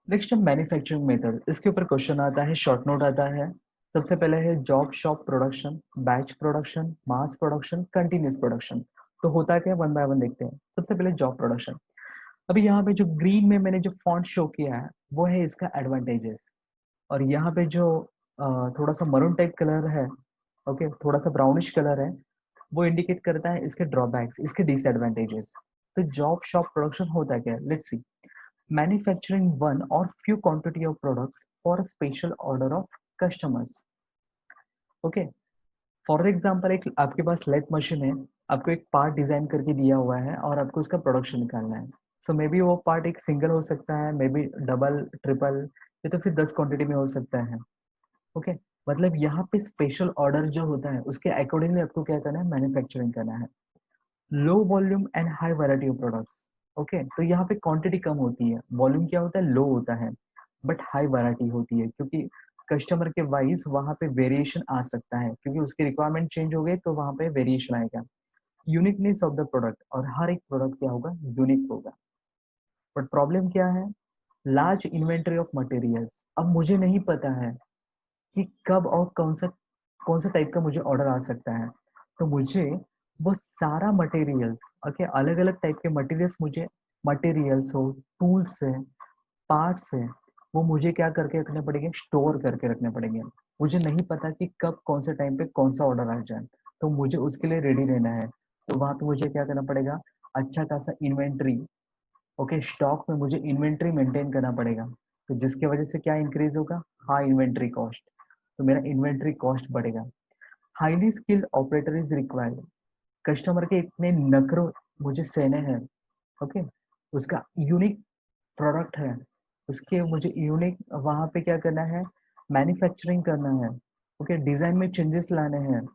Next है manufacturing method. इसके ऊपर क्वेश्चन आता है, शॉर्ट नोट आता है। सबसे पहले है job shop production, batch production, mass production, continuous production. तो होता क्या है, वन बाय वन देखते हैं। सबसे पहले जॉब प्रोडक्शन। अभी यहाँ पे जो ग्रीन में मैंने जो फॉन्ट शो किया है वो है इसका एडवांटेजेस। और यहाँ पे जो थोड़ा सा मरून टाइप कलर है, ओके, थोड़ा सा ब्राउनिश कलर है, वो इंडिकेट करता है इसके ड्रॉबैक्स, इसके डिसएडवांटेजेस। तो जॉब शॉप प्रोडक्शन होता क्या है, लेट्स सी। मैन्युफैक्चरिंग वन और few quantity of products for special order of customers. Okay, for example एक आपके पास लेथ मशीन है, आपको एक पार्ट डिजाइन करके दिया हुआ है और आपको उसका प्रोडक्शन निकालना है। सो मे बी वो पार्ट एक सिंगल हो सकता है, मे बी डबल, ट्रिपल, या तो फिर 10 क्वांटिटी में हो सकता है। ओके, मतलब यहाँ पे स्पेशल ऑर्डर जो होता है उसके अकॉर्डिंगली आपको क्या करना है, मैन्युफैक्चरिंग करना है। Low volume and high variety of products. Okay, तो यहाँ पे क्वांटिटी कम होती है, वॉल्यूम क्या होता है, लो होता है, बट हाई वैरायटी होती है, क्योंकि कस्टमर के वाइज वहाँ पे वेरिएशन आ सकता है, क्योंकि उसकी रिक्वायरमेंट चेंज हो गई तो वहाँ पे वेरिएशन आएगा। यूनिकनेस ऑफ द प्रोडक्ट, और हर एक प्रोडक्ट क्या होगा, यूनिक होगा। बट प्रॉब्लम क्या है, लार्ज इन्वेंटरी ऑफ मटेरियल्स। अब मुझे नहीं पता है कि कब और कौन सा टाइप का मुझे ऑर्डर आ सकता है। तो मुझे वो सारा मटेरियल्स, ओके, अलग अलग टाइप के मटेरियल्स, मुझे मटेरियल्स हो, टूल्स है, पार्ट्स है, वो मुझे क्या करके रखने पड़ेंगे, स्टोर करके रखने पड़ेंगे। मुझे नहीं पता कि कब कौन से टाइम पे कौन सा ऑर्डर आ जाए, तो मुझे उसके लिए रेडी रहना है। तो वहां पे मुझे क्या करना पड़ेगा, अच्छा खासा इन्वेंट्री, ओके, स्टॉक में मुझे इन्वेंट्री मेंटेन करना पड़ेगा। तो जिसकी वजह से क्या इंक्रीज होगा, हाँ, इन्वेंट्री कॉस्ट। तो मेरा इन्वेंट्री कॉस्ट बढ़ेगा। Highly skilled operator is required. Customer के इतने नखरों मुझे सहने हैं, ओके, उसका यूनिक प्रोडक्ट है, उसके मुझे यूनिक वहां पे क्या करना है, मैन्युफैक्चरिंग करना है, ओके, डिजाइन में चेंजेस लाने हैं।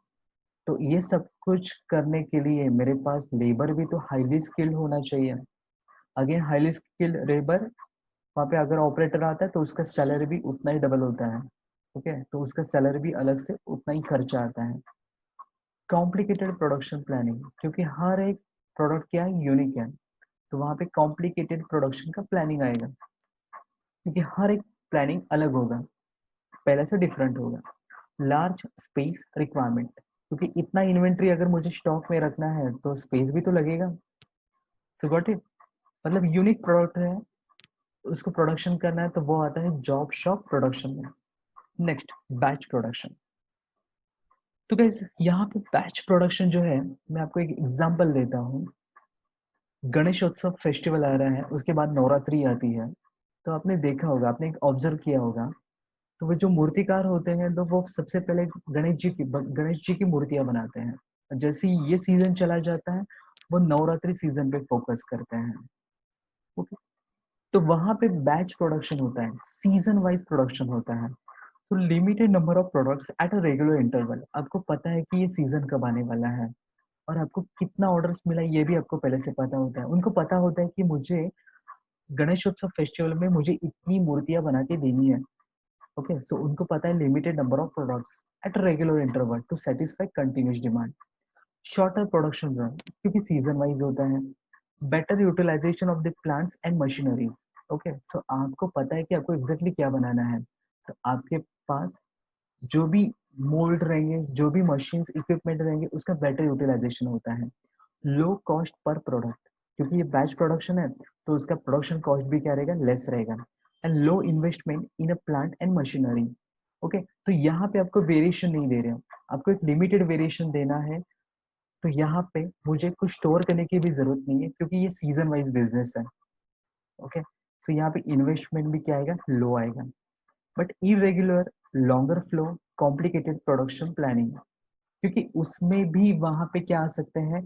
तो ये सब कुछ करने के लिए मेरे पास लेबर भी तो हाईली स्किल्ड होना चाहिए। अगेन हाईली स्किल्ड लेबर, वहाँ पे अगर ऑपरेटर आता है तो उसका सैलरी भी उतना ही डबल होता है। ओके, तो उसका सैलरी भी अलग से उतना ही खर्चा आता है। कॉम्प्लिकेटेड प्रोडक्शन प्लानिंग, क्योंकि हर एक प्रोडक्ट क्या है, यूनिक है, तो वहाँ पे कॉम्प्लिकेटेड प्रोडक्शन का प्लानिंग आएगा, क्योंकि हर एक प्लानिंग अलग होगा, पहले से डिफरेंट होगा। लार्ज स्पेस रिक्वायरमेंट, क्योंकि इतना इन्वेंट्री अगर मुझे स्टॉक में रखना है तो स्पेस भी तो लगेगा। सो गॉट इट, मतलब यूनिक प्रोडक्ट है, उसको प्रोडक्शन करना है, तो वो आता है जॉब शॉप प्रोडक्शन में। Next, batch production. तो गाइस यहाँ पे बैच प्रोडक्शन जो है, मैं आपको एक एग्जांपल देता हूँ। गणेशोत्सव फेस्टिवल आ रहा है, उसके बाद नवरात्रि आती है। तो आपने देखा होगा, आपने एक ऑब्जर्व किया होगा, तो वो जो मूर्तिकार होते हैं तो वो सबसे पहले गणेश जी की मूर्तियां बनाते हैं। जैसे ही ये सीजन चला जाता है, वो नवरात्रि सीजन पे फोकस करते हैं। ओके, तो वहां पे बैच प्रोडक्शन होता है, सीजन वाइज प्रोडक्शन होता है। तो limited number of products at a regular interval. आपको पता है कि ये सीजन कब आने वाला है, और आपको कितना ऑर्डर्स मिला ये भी आपको पहले से पता होता है। उनको पता होता है कि मुझे गणेशोत्सव फेस्टिवल में मुझे इतनी मूर्तियां बना के देनी है। ओके, सो उनको पता है limited number of products at regular interval to satisfy continuous demand. Shorter production run, क्योंकि सीजन वाइज होता है। Better utilization of the plants and machineries. Okay, so आपको पता है कि आपको एग्जैक्टली क्या बनाना है, तो आपके पास जो भी मोल्ड रहेंगे, जो भी मशीन्स इक्विपमेंट रहेंगे, उसका बेटर यूटिलाइजेशन होता है। लो कॉस्ट पर प्रोडक्ट, क्योंकि ये बैच प्रोडक्शन है, तो उसका प्रोडक्शन कॉस्ट भी क्या रहेगा, लेस रहेगा। And low investment in a plant and machinery. Okay, तो यहाँ पे आपको वेरिएशन नहीं दे रहे हो, आपको एक लिमिटेड वेरिएशन देना है। तो यहाँ पे मुझे कुछ स्टोर करने की भी जरूरत नहीं है, क्योंकि ये सीजन वाइज बिजनेस है। ओके, तो यहाँ पे इन्वेस्टमेंट भी क्या आएगा, लो आएगा। But irregular, longer flow, complicated production planning, क्योंकि उसमें भी वहां पे क्या आ सकते हैं,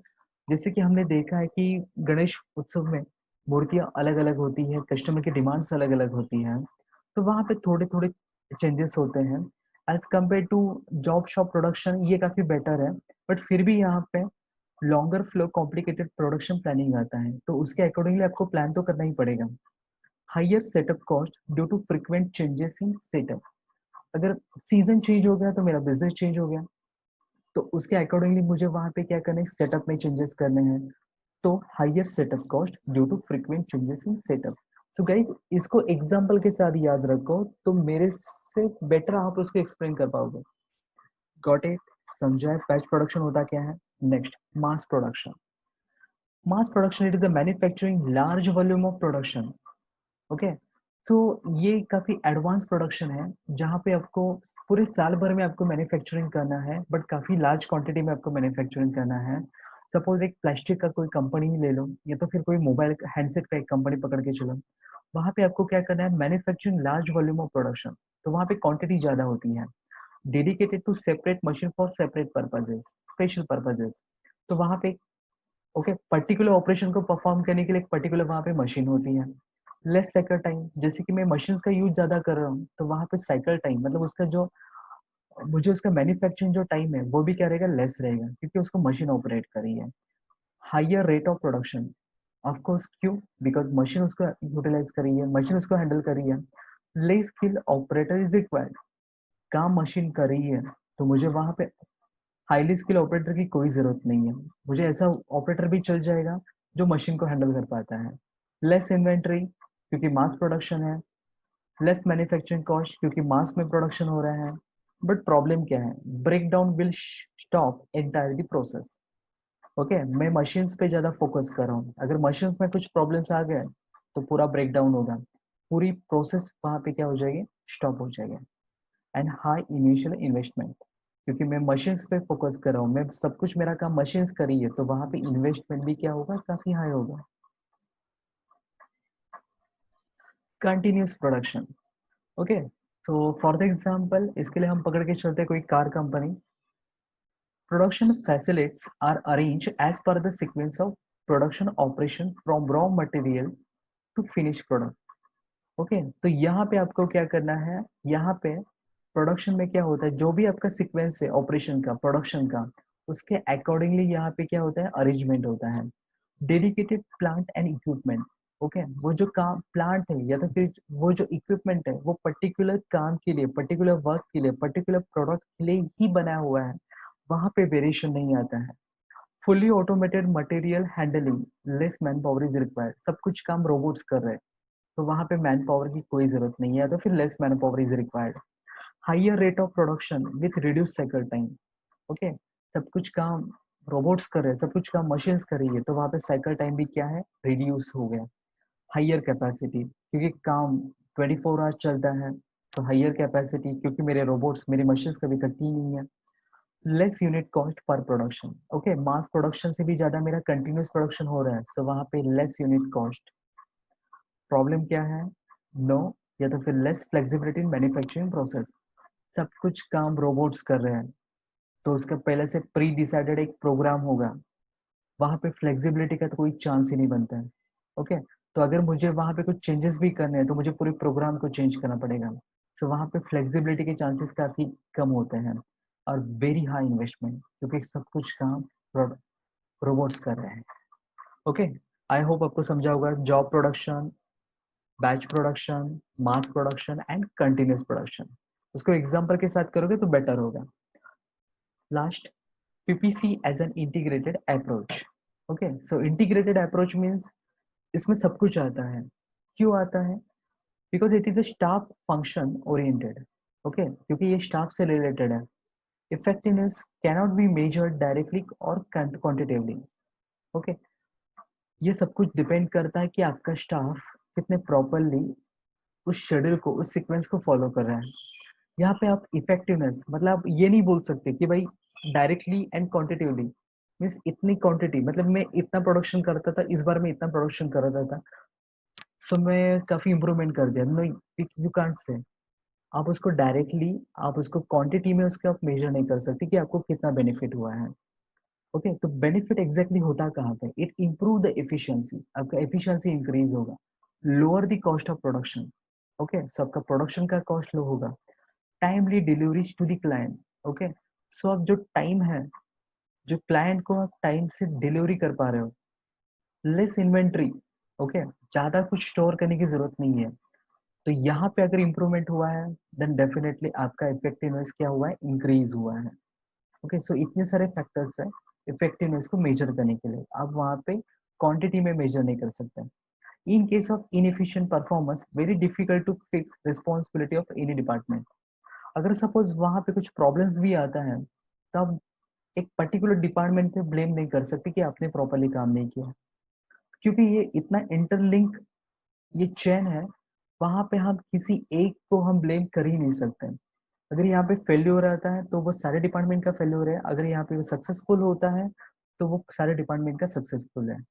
जैसे कि हमने देखा है कि गणेश उत्सव में मूर्तियां अलग अलग होती है, कस्टमर की डिमांड्स अलग अलग होती हैं, तो वहां पे थोड़े थोड़े चेंजेस होते हैं। As compare to job shop production, ये काफी बेटर है। बट फिर भी यहाँ पे longer flow complicated production planning आता है, तो उसके अकॉर्डिंगली आपको प्लान तो करना ही पड़ेगा। Higher setup cost due to frequent changes in setup. अगर सीजन चेंज हो गया तो मेरा बिजनेस चेंज हो गया, तो उसके अकॉर्डिंगली मुझे वहां पे क्या करना है, सेटअप में चेंजेस करने हैं। तो higher setup cost due to frequent changes in setup. So guys इसको एग्जाम्पल के साथ याद रखो तो मेरे से बेटर आप उसको एक्सप्लेन कर पाओगे। Got it? समझा है बैच प्रोडक्शन होता क्या है। Next, mass production. Mass production it is a manufacturing large volume of production. Okay, तो ये काफी एडवांस प्रोडक्शन है जहाँ पे आपको पूरे साल भर में आपको मैन्युफैक्चरिंग करना है, बट काफी लार्ज क्वांटिटी में आपको मैन्युफैक्चरिंग करना है। सपोज एक प्लास्टिक का कोई कंपनी ले लो, या तो फिर कोई मोबाइल हैंडसेट का एक कंपनी पकड़ के चलो। वहां पे आपको क्या करना है, manufacturing large volume of production. तो वहां पे क्वांटिटी ज्यादा होती है, dedicated to separate machine for separate purposes, special purposes. तो वहां पे ओके, पर्टिकुलर ऑपरेशन को परफॉर्म करने के लिए एक पर्टिकुलर वहां पे मशीन होती है। लेस साइकिल टाइम, जैसे कि मैं मशीन्स का यूज ज्यादा कर रहा हूँ तो वहां पे साइकिल टाइम मतलब उसका जो मुझे उसका मैन्युफैक्चरिंग जो टाइम है वो भी क्या रहेगा, लेस रहेगा, क्योंकि उसको मशीन ऑपरेट करी है। Higher rate of production, of course क्यों, बिकॉज मशीन उसको यूटिलाइज करी है, मशीन उसको हैंडल करी है। Less skill operator is required, काम मशीन कर रही है तो मुझे वहां पे हाईली स्किल ऑपरेटर की कोई जरूरत नहीं है। मुझे ऐसा ऑपरेटर भी चल जाएगा जो मशीन को हैंडल कर पाता है। लेस इन्वेंट्री, क्योंकि मास प्रोडक्शन है। लेस मैन्युफैक्चरिंग कॉस्ट, क्योंकि मास में प्रोडक्शन हो रहा है। बट प्रॉब्लम क्या है, break down will stop entirely process. Okay, मैं मशीन्स पे ज्यादा फोकस कर रहा हूँ, अगर मशीन्स में कुछ प्रॉब्लम्स आ गए तो पूरा ब्रेक डाउन होगा, पूरी प्रोसेस वहां पे क्या हो जाएगी, स्टॉप हो जाएगी। एंड हाई इनिशियल इन्वेस्टमेंट, क्योंकि मैं मशीन्स पे फोकस कर रहा हूँ, मैं सब कुछ मेरा काम मशीन्स करी है तो वहां पे इन्वेस्टमेंट भी क्या होगा, काफी हाई होगा। Continuous production. ओके, तो फॉर द एग्जांपल इसके लिए हम पकड़ के चलते हैं कोई car company. Production facilities are arrange as per the sequence of production operation from raw material to finish product. Okay, तो यहाँ पे आपको क्या करना है, यहाँ पे प्रोडक्शन में क्या होता है, जो भी आपका सीक्वेंस है ऑपरेशन का, प्रोडक्शन का, उसके अकॉर्डिंगली यहाँ पे क्या होता है, अरेंजमेंट होता है। Dedicated plant and equipment. Okay, वो जो काम प्लांट है या तो फिर वो जो इक्विपमेंट है वो पर्टिकुलर काम के लिए, पर्टिकुलर वर्क के लिए, पर्टिकुलर प्रोडक्ट के लिए ही बना हुआ है, वहां पे वेरिएशन नहीं आता है। Fully automated material handling, less man power is required, सब कुछ काम रोबोट्स कर रहे हैं तो वहां पे मैन पावर की कोई जरूरत नहीं है, तो फिर less man power is required. Higher rate of production with reduce cycle time. Okay, सब कुछ काम रोबोट्स कर रहे हैं, सब कुछ काम मशीन्स कर रही है तो वहां पे साइकिल टाइम भी क्या है, रिड्यूस हो गया। हायर कैपेसिटी, क्योंकि काम 24 आवर्स चलता है तो हायर कैपेसिटी, क्योंकि मेरे रोबोट्स, मेरी मशीन्स कभी थकती ही नहीं है। Less unit cost per production. Okay, mass production से भी ज्यादा मेरा कंटिन्यूस प्रोडक्शन हो रहा है सो वहां पे लेस यूनिट कॉस्ट। प्रॉब्लम क्या है, नो, या तो फिर less flexibility in manufacturing process. सब कुछ काम रोबोट्स कर रहे हैं तो उसका पहले से प्री डिसाइडेड एक प्रोग्राम होगा, वहां पे फ्लेक्सिबिलिटी का तो कोई चांस ही नहीं बनता है। ओके, तो अगर मुझे वहां पे कुछ चेंजेस भी करने हैं तो मुझे पूरे प्रोग्राम को चेंज करना पड़ेगा। तो वहां पे फ्लेक्सिबिलिटी के चांसेस काफी कम होते हैं और वेरी हाई इन्वेस्टमेंट, क्योंकि सब कुछ काम रोबोट्स कर रहे हैं। ओके, आई होप आपको समझा होगा job production, batch production, mass production and continuous production. उसको एग्जांपल के साथ करोगे तो बेटर होगा। Last, PPC as an integrated approach. Okay, so integrated approach means इसमें सब कुछ आता है। क्यों आता है, because it is a staff function oriented. Okay, क्योंकि ये स्टाफ से रिलेटेड है। Effectiveness cannot be measured directly और क्वांटिटेटिवली। ओके, ये सब कुछ डिपेंड करता है कि आपका स्टाफ कितने प्रॉपरली उस शेड्यूल को, उस सीक्वेंस को फॉलो कर रहा है। यहाँ पे आप इफेक्टिवनेस मतलब आप ये नहीं बोल सकते कि भाई डायरेक्टली एंड क्वांटिटेटिवली मीन्स इतनी क्वांटिटी, मतलब मैं इतना प्रोडक्शन करता था, इस बार मैं इतना प्रोडक्शन कर रहा था सो मैं काफी इंप्रूवमेंट कर दिया। No, you can't say. आप उसको डायरेक्टली, आप उसको क्वांटिटी में उसके आप मेजर नहीं कर सकते कि आपको कितना बेनिफिट हुआ है। ओके, तो बेनिफिट एग्जैक्टली होता कहाँ पे, इट इम्प्रूव द एफिशिएंसी, आपका एफिशिएंसी इंक्रीज होगा। Lower the cost of production. Okay, so आपका प्रोडक्शन का कॉस्ट लो होगा। Timely deliveries to the client. Okay, so अब जो टाइम है, जो क्लाइंट को आप टाइम से डिलीवरी कर पा रहे हो। Less inventory. ओके, ज्यादा कुछ स्टोर करने की जरूरत नहीं है। तो यहाँ पे अगर इंप्रूवमेंट हुआ है देन डेफिनेटली आपका इफेक्टिवनेस क्या हुआ है, इंक्रीज हुआ है। ओके, सो इतने सारे फैक्टर्स है इफेक्टिवनेस को मेजर करने के लिए, आप वहाँ पे क्वांटिटी में मेजर नहीं कर सकते। In case of inefficient performance, very difficult to fix responsibility of any department. अगर सपोज वहां पे कुछ प्रॉब्लम्स भी आता है, तब एक पर्टिकुलर डिपार्टमेंट पे ब्लेम नहीं कर सकते कि आपने प्रॉपरली काम नहीं किया, क्योंकि ये इतना इंटरलिंक ये चेन है। वहां पे हम किसी एक को हम ब्लेम कर ही नहीं सकते। अगर यहाँ पे फेल्योर आता है तो वो सारे डिपार्टमेंट का फेल्योर है, अगर यहाँ पे सक्सेसफुल होता है तो वो सारे डिपार्टमेंट का सक्सेसफुल है।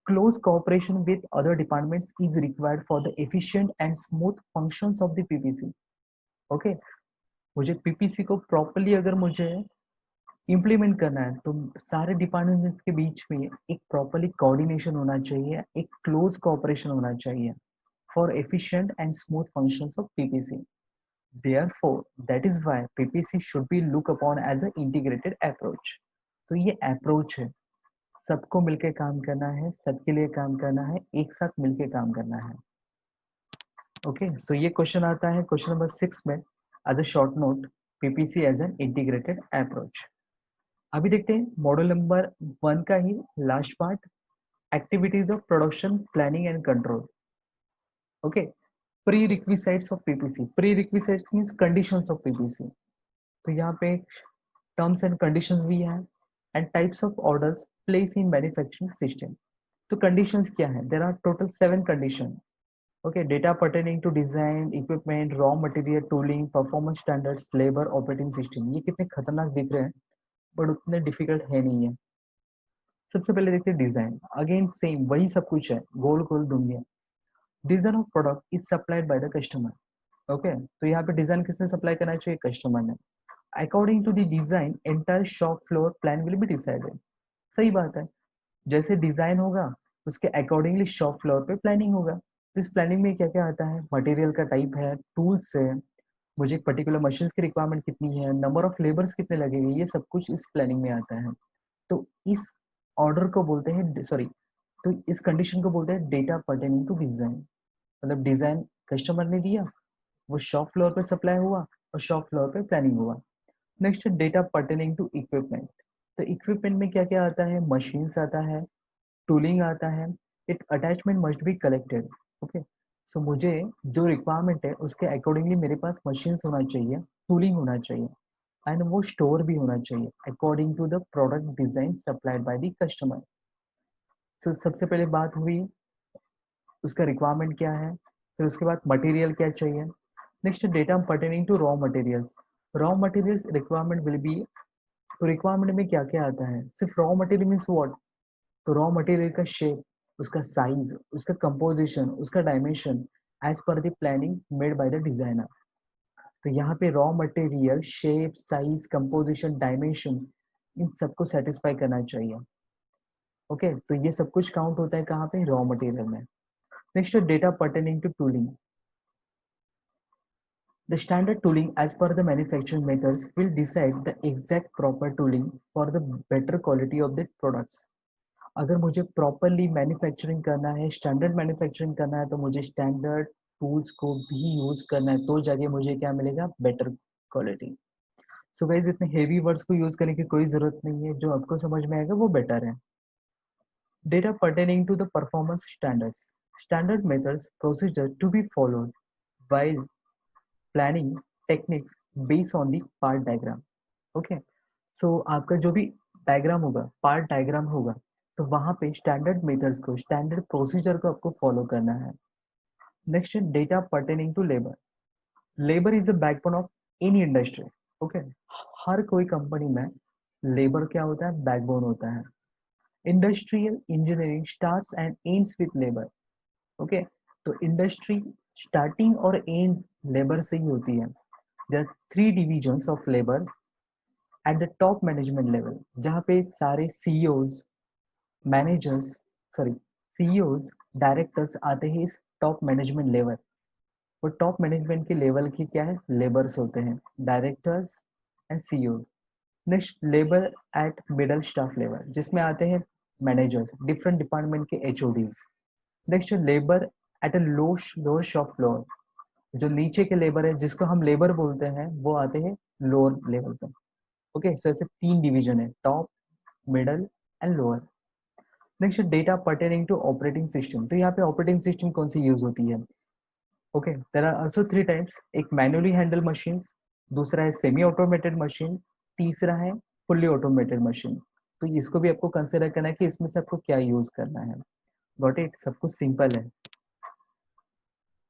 Close cooperation with other departments is required for the efficient and smooth functions of the PPC. Okay, मुझे PPC को properly अगर मुझे implement करना है तो सारे डिपार्टमेंट्स के बीच में एक properly coordination होना चाहिए, एक close cooperation होना चाहिए for efficient and smooth functions of PPC. Therefore, that is why PPC should be looked upon as an integrated approach. तो ये approach है, सबको मिलके काम करना है, सबके लिए काम करना है, एक साथ मिलके काम करना है। ओके, सो ये क्वेश्चन आता है क्वेश्चन नंबर 6 में as a short note, PPC as an integrated approach. अभी देखते हैं मॉड्यूल नंबर 1 का ही last part, activities of production planning and control. Okay, prerequisites of PPC. Prerequisites means conditions of PPC. तो यहाँ पे terms and conditions भी है, and types of orders place in manufacturing system. तो conditions क्या है? There are total 7 condition. Okay, data pertaining to design, equipment, raw material, tooling, performance standards, labor, operating system। ये कितने खतरनाक दिख रहे हैं, बट उतने डिफिकल्ट है नहीं है। सबसे पहले देखते हैं डिजाइन। अगेन सेम वही सब कुछ है, गोल गोल दुनिया। Design of product is supplied by the customer. Okay, तो यहाँ पे डिजाइन किसने सप्लाई करना चाहिए? कस्टमर ने। According to the design entire shop floor plan will be decided. सही बात है, जैसे डिजाइन होगा उसके अकॉर्डिंगली शॉप फ्लोर पे प्लानिंग होगा। तो इस प्लानिंग में क्या क्या आता है? मटेरियल का टाइप है, टूल्स है, मुझे एक पर्टिकुलर मशीन की रिक्वायरमेंट कितनी है, नंबर ऑफ लेबर्स कितने लगेंगे, ये सब कुछ इस प्लानिंग में आता है। तो इस ऑर्डर को बोलते हैं, सॉरी, तो इस कंडीशन को बोलते हैं डेटा पर्टेनिंग टू डिजाइन। मतलब डिजाइन कस्टमर ने दिया, वो शॉप फ्लोर पे सप्लाई हुआ और शॉप फ्लोर पे प्लानिंग हुआ। Next data pertaining to equipment. तो इक्विपमेंट में क्या क्या आता है? मशीन्स आता है, टूलिंग आता है, it attachment must be collected. Okay, so मुझे जो रिक्वायरमेंट है उसके अकॉर्डिंगली मेरे पास मशीन्स होना चाहिए, टूलिंग होना चाहिए, एंड वो स्टोर भी होना चाहिए according to the product design supplied by the customer. तो सबसे पहले बात हुई उसका रिक्वायरमेंट क्या है, फिर उसके बाद मटेरियल क्या चाहिए। Next data pertaining to raw materials. Raw materials requirement will be, तो रिक्वायरमेंट में क्या क्या आता है? सिर्फ रॉ मटेरियल मीन्स व्हाट? तो रॉ मटेरियल का शेप, उसका साइज, उसका कंपोजिशन, उसका dimension as per the planning made by the designer. तो यहाँ पे raw material shape, size, composition, dimension, इन सबको सेटिस्फाई करना चाहिए। ओके, तो ये सब कुछ काउंट होता है कहाँ पे? रॉ मटेरियल में। Next data pertaining to tooling. The standard tooling as per the manufacturing methods will decide the exact proper tooling for the better quality of the products. अगर मुझे प्रॉपरली मैन्युफैक्चरिंग करना है, standard manufacturing करना है, तो मुझे standard tools को भी यूज करना है, तो जाके मुझे क्या मिलेगा? Better quality. सो गाइस, इतने हेवी वर्ड्स को यूज करने की कोई जरूरत नहीं है, जो आपको समझ में आएगा वो बेटर है। Data pertaining to the performance standards. Standard methods procedure to be followed while planning techniques based on the part diagram। Okay, so आपका जो भी डायग्राम होगा, पार्ट डायग्राम होगा, तो वहां पे स्टैंडर्ड मेथड्स को, स्टैंडर्ड प्रोसीजर को आपको फॉलो करना है। नेक्स्ट है data pertaining to labour. Labour is the backbone of any industry. Okay, हर कोई कंपनी में लेबर क्या होता है? बैकबोन होता है। Industrial engineering starts and ends with labour. Okay, तो इंडस्ट्री स्टार्टिंग और एंड लेबर से ही होती है। There are 3 divisions of labour at the top management level, जहाँ पे सारे CEOs, managers, sorry, CEOs, directors आते हैं इस टॉप मैनेजमेंट लेवल। वो टॉप मैनेजमेंट के लेवल की क्या है? लेबर्स होते हैं, directors and CEOs. Next labour at middle staff level, जिसमें आते हैं मैनेजर्स, डिफरेंट डिपार्टमेंट के HODs. Next labour at a lower shop floor, जो नीचे के लेबर है जिसको हम लेबर बोलते हैं, वो आते हैं लोअर लेवल पे। ओके, सो ऐसे 3 डिवीजन है, top, middle and lower. Next data pertaining to operating system, तो यहाँ पे ऑपरेटिंग सिस्टम कौन सी यूज होती है? Okay, there are also three types, एक मैनुअली हैंडल मशीन्स, दूसरा है सेमी ऑटोमेटेड मशीन, तीसरा है फुल्ली ऑटोमेटेड मशीन। तो इसको भी आपको कंसिडर करना है कि इसमें से आपको क्या यूज करना है। Got it? सब कुछ सिंपल है।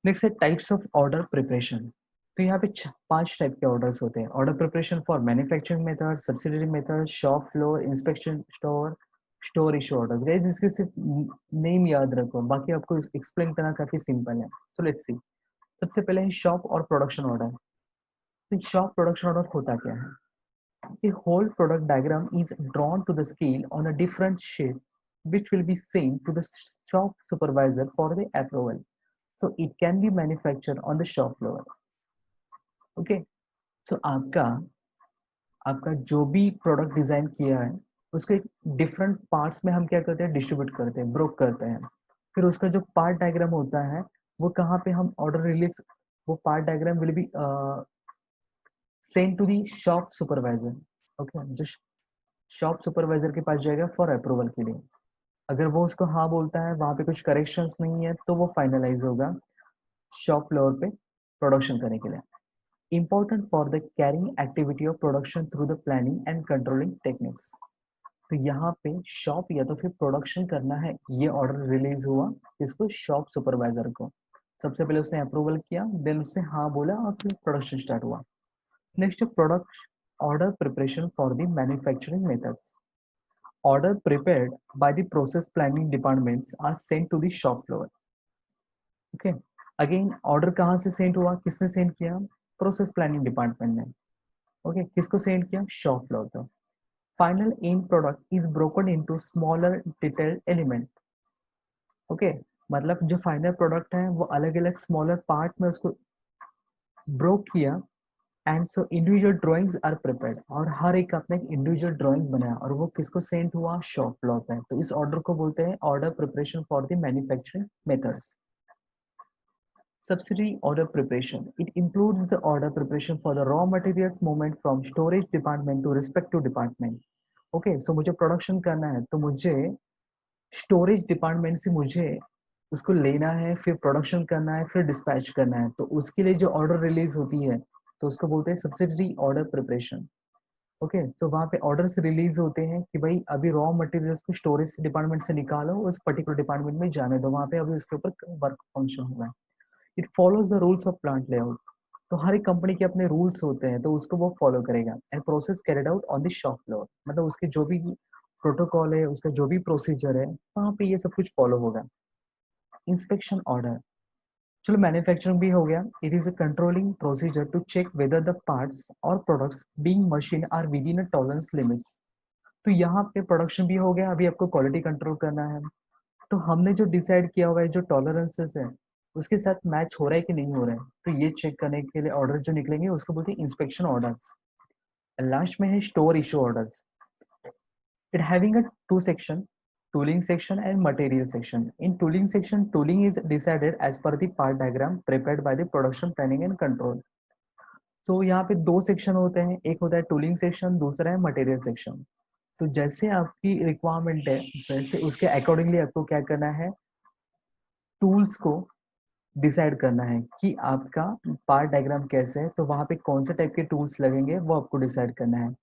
नेक्स्ट है टाइप्स ऑफ ऑर्डर प्रिपरेशन। तो यहाँ पे 5 टाइप के ऑर्डर्स होते हैं। Order preparation for manufacturing method, subsidiary method, shop floor, inspection store, store issue orders. Guys इसके सिर्फ नेम याद रखो, बाकी आपको एक्सप्लेन करना काफी सिंपल है। So let's see. सबसे पहले है शॉप और प्रोडक्शन ऑर्डर। तो शॉप प्रोडक्शन ऑर्डर होता क्या है? The whole product diagram is drawn to the scale on a different sheet, which will be sent to the shop supervisor for the approval. So it can be manufactured on the shop floor. Okay. So आपका आपका जो भी product design किया है उसके different parts में हम क्या करते हैं? डिस्ट्रीब्यूट करते हैं, ब्रोक करते हैं। फिर उसका जो पार्ट डायग्राम होता है वो कहाँ पे हम ऑर्डर रिलीज, वो part diagram will be send to the shop supervisor. Okay, जो शॉप सुपरवाइजर के पास जाएगा फॉर अप्रूवल के लिए। अगर वो उसको हाँ बोलता है, वहां पे कुछ करेक्शंस नहीं है, तो वो फाइनलाइज होगा शॉप फ्लोर पे प्रोडक्शन करने के लिए। Important for the carrying activity of production through the planning and controlling techniques. तो यहाँ पे शॉप या तो फिर प्रोडक्शन करना है, ये ऑर्डर रिलीज हुआ इसको शॉप सुपरवाइजर को। सबसे पहले उसने अप्रूवल किया, देन उसने हाँ बोला और फिर प्रोडक्शन स्टार्ट हुआ। Next product order preparation for the manufacturing methods. Order prepared by the process planning departments are sent to the shop floor. Okay. Again, order कहाँ से सेंड हुआ, किसने सेंड किया? प्रोसेस प्लानिंग डिपार्टमेंट ने। Okay, किसको send किया? Shop floor पर। Final and product is broken into smaller detailed element. Okay, मतलब जो फाइनल प्रोडक्ट है वो अलग अलग स्मॉलर पार्ट में उसको ब्रोक किया, and so individual drawings are prepared, और हर एक अपने एक इंडिविजुअल ड्राइंग बनाया और वो किसको सेंड हुआ? शॉप फ्लोर पे। तो इस ऑर्डर को बोलते हैं order preparation for the manufacturing methods. Subsidy order preparation. It includes the order preparation for the raw materials movement from storage department to respective department. Okay, so मुझे production करना है तो मुझे स्टोरेज डिपार्टमेंट से मुझे उसको लेना है, फिर प्रोडक्शन करना है, फिर डिस्पैच करना है। तो उसके लिए जो ऑर्डर रिलीज होती है तो उसको बोलते हैं सब्सिडरी ऑर्डर प्रिपरेशन। ओके, तो वहाँ पे ऑर्डर्स रिलीज होते हैं कि भाई अभी रॉ मटेरियल्स को स्टोरेज डिपार्टमेंट से निकालो, उस पर्टिकुलर डिपार्टमेंट में जाने दो, वहाँ पे अभी उसके ऊपर वर्क फंक्शन होगा। It follows the rules of plant layout. तो हर एक कंपनी के अपने रूल्स होते हैं तो उसको वो फॉलो करेगा। And process carried out on the shop floor, मतलब उसके जो भी प्रोटोकॉल है, उसका जो भी प्रोसीजर है, वहाँ पे ये सब कुछ फॉलो होगा। इंस्पेक्शन ऑर्डर, चलो मैन्युफैक्चरिंग भी हो गया। It is a controlling procedure to check whether the parts और products being machine are within a tolerance limits. तो यहाँ पे प्रोडक्शन भी हो गया, अभी आपको क्वालिटी कंट्रोल करना है। तो हमने जो डिसाइड किया हुआ है, जो टॉलरेंसेस है, उसके साथ मैच हो रहा है कि नहीं हो रहा है, तो ये चेक करने के लिए ऑर्डर जो निकलेंगे उसको बोलते हैं इंस्पेक्शन ऑर्डर्स। लास्ट में है store issue orders. It having a two section, tooling section and material section. In tooling section, tooling is decided as per the part diagram prepared by the production planning and control. तो यहाँ पे दो section होते हैं, एक होता है tooling section, दूसरा है मटेरियल सेक्शन। तो जैसे आपकी रिक्वायरमेंट है वैसे उसके अकॉर्डिंगली आपको क्या करना है, टूल्स को डिसाइड करना है कि आपका पार्ट डायग्राम कैसे है, तो वहाँ पे कौन से टाइप के टूल्स लगेंगे वो आपको डिसाइड करना है।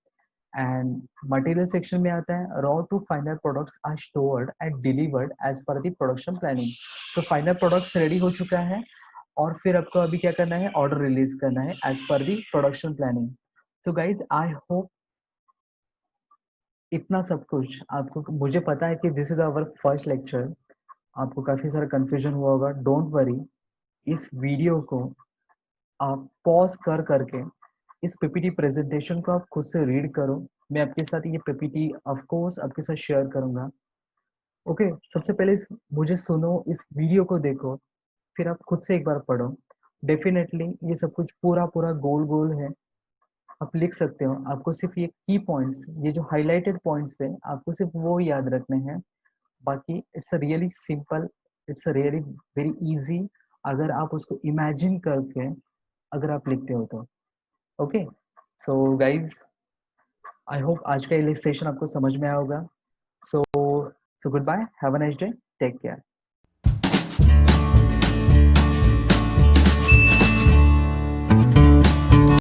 एंड मटेरियल सेक्शन में आता है raw to final products are stored and delivered as per the production planning. So final products ready हो चुका है और फिर आपको अभी क्या करना है, ऑर्डर रिलीज करना है as per the production planning. So guys I hope इतना सब कुछ आपको, मुझे पता है कि this is our first lecture, आपको काफी सारा कंफ्यूजन हुआ होगा। डोंट वरी, इस वीडियो को आप पॉज कर करके इस पीपीटी प्रेजेंटेशन को आप खुद से रीड करो। मैं आपके साथ ये पीपीटी ऑफ कोर्स आपके साथ शेयर करूंगा। ओके, सबसे पहले मुझे सुनो, इस वीडियो को देखो, फिर आप खुद से एक बार पढ़ो। डेफिनेटली ये सब कुछ पूरा पूरा गोल गोल है, आप लिख सकते हो। आपको सिर्फ ये की पॉइंट्स, ये जो हाईलाइटेड पॉइंट्स है, आपको सिर्फ वो याद रखने हैं। बाकी it's a really simple, it's a really very easy, अगर आप उसको इमेजिन करके अगर आप लिखते हो तो। Okay, so guys I hope आज का ये सेशन आपको समझ में आया होगा। सो So goodbye, have a nice day, take care.